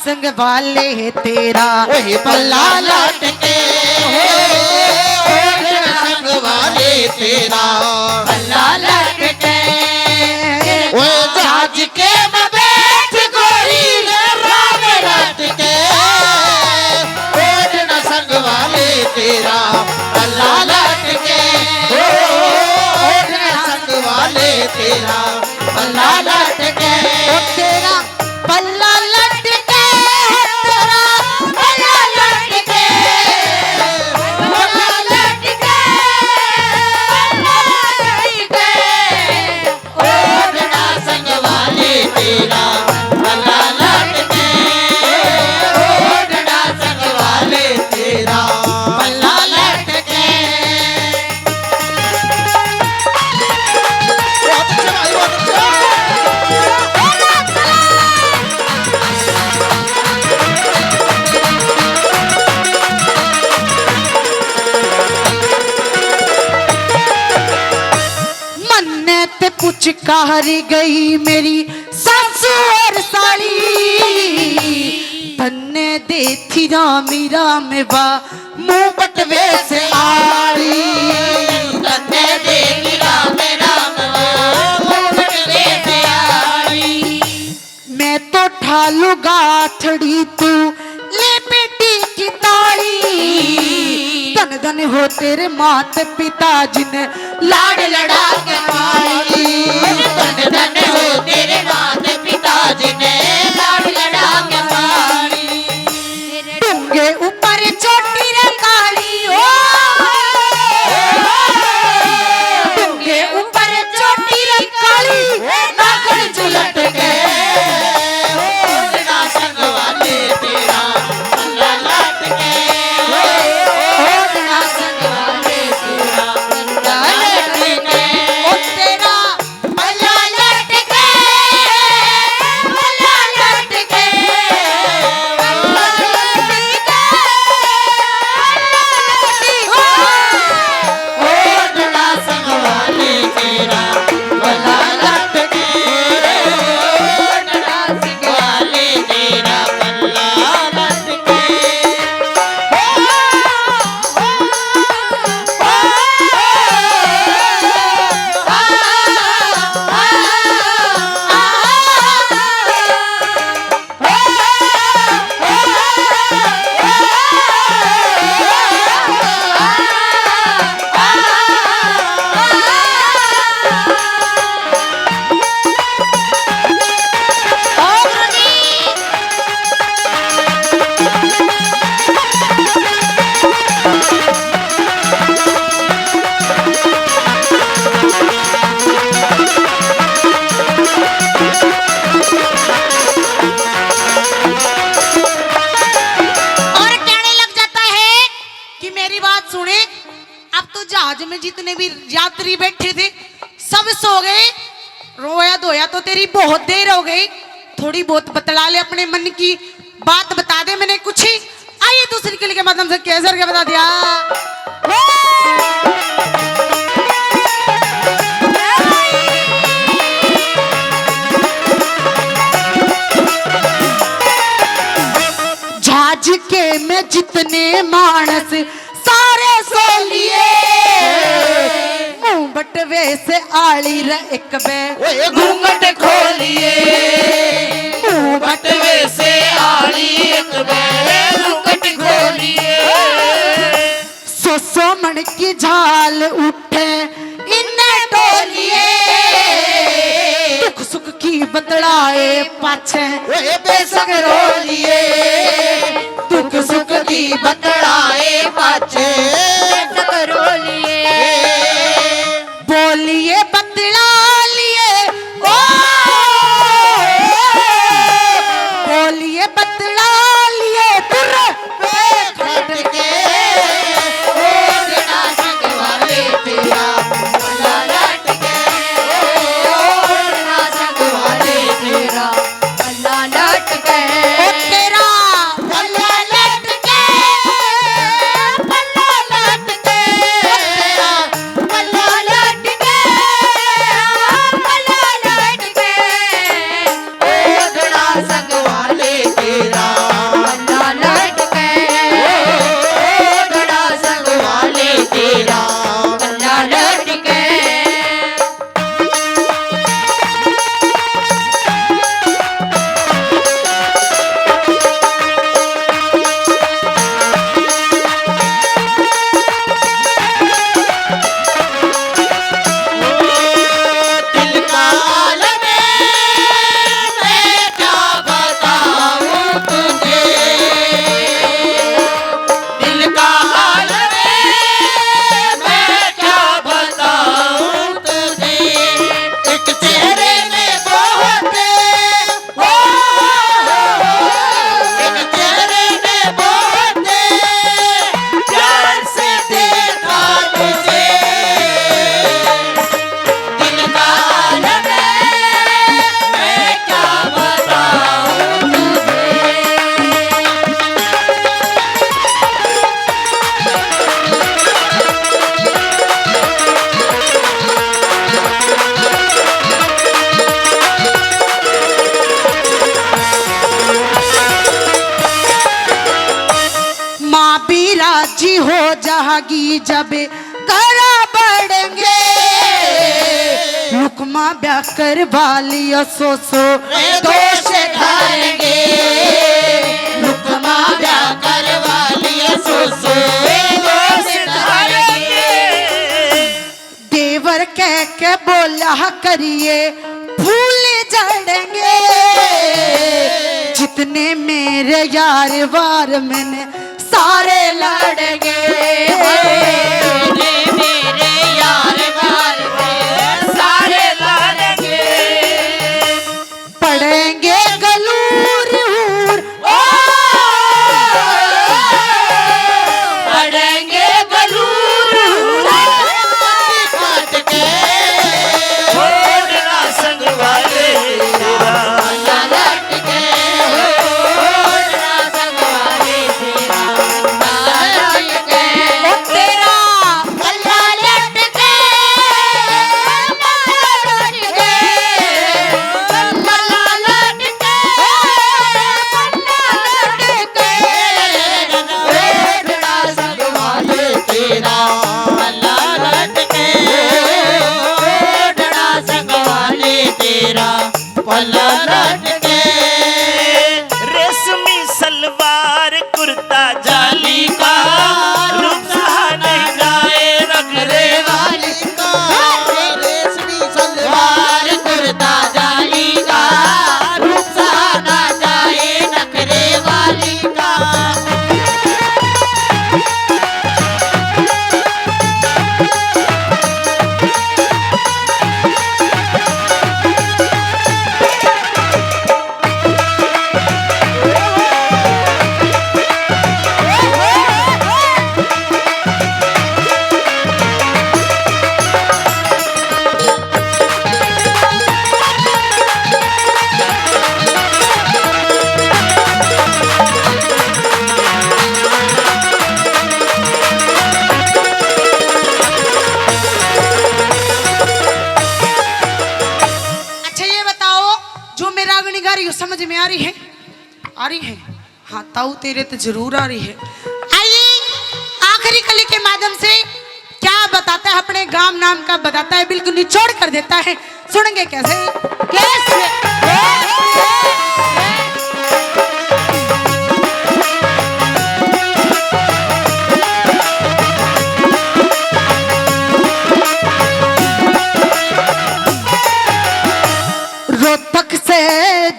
संग वाले तेरा पल्ला लटके ओढ़ना संग वाले तेरा पल्ला लटके वो जहाज के में बैठ गोरी राम लटके ओढ़ना संग वाले तेरा पल्ला लटके ओढ़ना संग वाले तेरा पल्ला लटके तेरा पल्ला लटके तेरा पल्ला लटके पल्ला लटके ओढ़ना संग वाले तेरा पल्ला लटके ओढ़ना संग वाले तेरा पल्ला लटके मन्नत पुचकारी गई मेरी सासू और साली तन्ने देती रामी राम बा मुंह बटवे से आड़ी तन्ने देवी राम राम मोहटवे से आई मैं तो ठालू गाठड़ी तू ले बेटी की ताड़ी धन धन हो तेरे मात पिता जिन्हें लाड लड़ा के पाई धन धन हो तेरे मात पिता जी ने लाड लड़ा के मारी डूंगे ऊपर चोटी रे काली ओ डूंगे ऊपर चोटी रे काली नागन झुलट के ओढ़ना संग वाले तेरा पल्ला लटके ओढ़ना संग वाले तेरा पल्ला लटके ओ तेरा पल्ला लटके पल्ला लटके पल्ला लटके ओढ़ना संग वाले तेरा पल्ला लटके ओढ़ना संग वाले तेरा पल्ला लटके और कहने लग जाता है कि मेरी बात सुने अब तो जहाज में जितने भी यात्री बैठे थे सब सो गए रोया धोया तो तेरी बहुत देर हो गई थोड़ी बहुत बतला ले अपने मन की बात बता दे मैंने कुछ ही आइए दूसरी किले के माध्यम से कैसर के बता दिया जहाज के में जितने मानस सारे सो लिए मुंह बटवे से आली रे एक बे ओए घूंघट खोलिए मुंह बटवे से आली एक बैल घूंघट खोलिए सो मन की झाल उठे इन्हें टोलिए दुख सुख की बदलाए पाछे ओए बेसक रोलिए दुख सुख की बतड़ाए पाछे बेसक रोलिए बोलिए बतला लिए ओ बोलिए बतला लिए तुर खटके ओढ़ना संग वाले तेरा पल्ला लटके ओढ़ना संग वाले तेरा पल्ला लटके ओ तेरा पल्ला लटके पल्ला राजी हो जागी जब घरा बढ़ेंगे लुकमा ब्याह करवा लियो सो दोष धरेंगे लुकमा ब्याह करवा लिया सो दोष धरेंगे देवर कह के बोला करिए फूल जड़ेंगे जितने मेरे यार वार मैंने सारे लड़ेंगे मेरे यार बार में सारे लड़ेंगे पढ़ेंगे गलूर हूर पढ़ेंगे गलूर काट के छोड़ना संग वाले पल्ला लट के छोड़ना संग वाले तेरा पल्ला लट के पल्ला लट के छोड़ना संग वाले तेरा पल्ला लट के छोड़ना संग वाले तेरा पल्ला लट के रेशमी सलवार कुर्ता जाली का रूप सहा नहीं जाए रखरे वाली का रेशमी सलवार कुर्ता जाली का रूप सहा ना जाए नखरे वाली का अच्छा ये बताओ जो मैं रागनी गा रही हूँ समझ में आ रही है? आ रही है? हाँ ताऊ तेरे तो जरूर आ रही है। आइए आखिरी कली के माध्यम से क्या बताता है अपने गांव नाम का बताता है बिल्कुल निचोड़ कर देता है सुनेंगे कैसे? कैसे? रोहतक से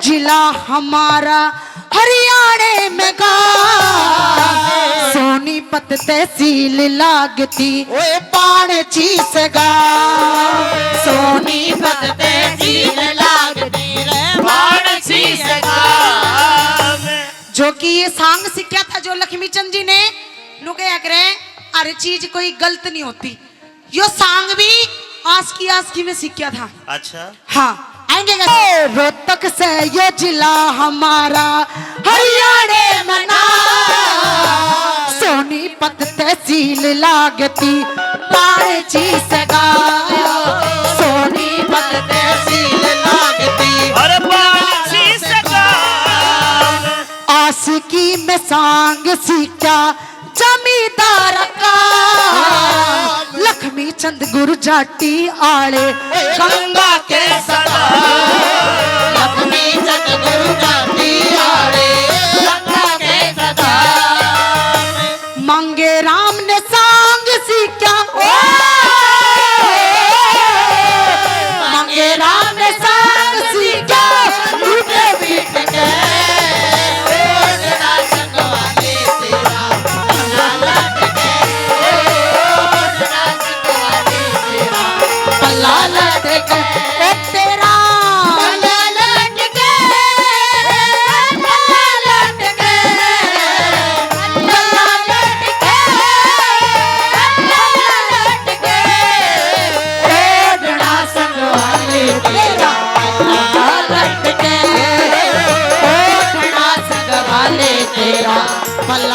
जिला हमारा हरियाणा में गा सोनीपत तहसील लागती ओए पाणची से गा सोनीपत तहसील लागती रे मानसी सगा जो कि ये सांग सीखा था जो लक्ष्मी चंद जी ने नुके करे हर चीज कोई गलत नहीं होती यो सांग भी आस की में सीखा था। अच्छा हाँ आएंगे रोहतक से ये जिला हमारा हरियाणा में ना सोनीपत तहसील लागती पाणची से गा सोनीपत तहसील लागती और पांची सगा आशिकी में सांग सीखा जमींदार का लक्ष्मी चंद गुरु जाटी आले गंगा के सदा लक्ष्मी चंद गुरु जाती आड़े गंगा के सदा मंगे राम ने सांग सीखा मंगे राम ने सांग सीखा लूटे बीट के ओढ़ना संग वाले तेरा पल्ला लट के ओढ़ना संग वाले तेरा पल्ला लट के ओ तेरा पल्ला लट के पल्ला लट के पल्ला लट के पल्ला लट के ओढ़ना संग वाले तेरा पल्ला लट के ओढ़ना संग वाले तेरा पल्ला